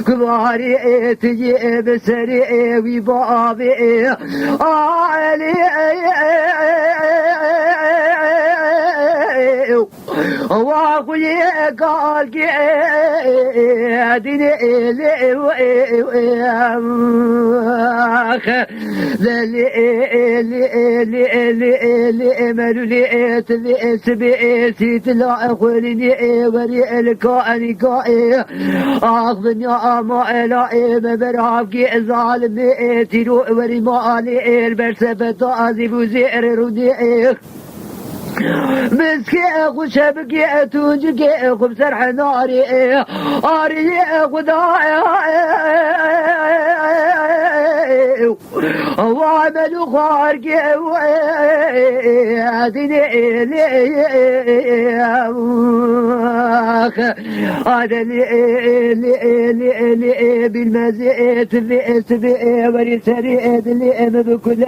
كباري تجيب سريع وبابي علي واخوي قال قيادني أخذني أما إلهي ببرافقي ظالمي تيرو ورمالي البرسفة أزيب وزير رودي مسكي أخو شبكي توجكي أخو بسرح ناري أري أخو داعي وعمل خارجي وعدني هذا بالمزيت في اسمي ورسالي اللي بكل